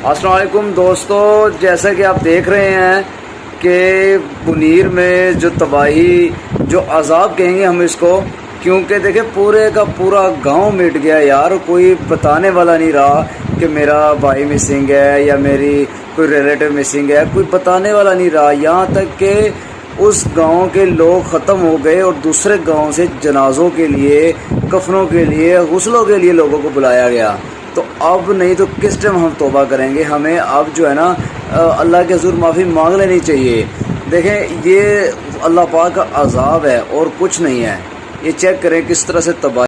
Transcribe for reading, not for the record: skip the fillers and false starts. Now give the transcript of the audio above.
अस्सलाम वालेकुम दोस्तों, जैसा कि आप देख रहे हैं कि बुनीर में जो तबाही, जो अजाब कहेंगे हम इसको, क्योंकि देखिए पूरे का पूरा गांव मिट गया यार। कोई बताने वाला नहीं रहा कि मेरा भाई मिसिंग है या मेरी कोई रिलेटिव मिसिंग है, कोई बताने वाला नहीं रहा। यहाँ तक कि उस गांव के लोग ख़त्म हो गए और दूसरे गांव से जनाजों के लिए, कफनों के लिए, गुस्लों के लिए लोगों को बुलाया गया। तो अब नहीं तो किस टाइम हम तौबा करेंगे? हमें अब जो है ना अल्लाह के हुज़ूर माफ़ी मांग लेनी चाहिए। देखें, ये अल्लाह पाक का अज़ाब है और कुछ नहीं है। ये चेक करें किस तरह से तबाही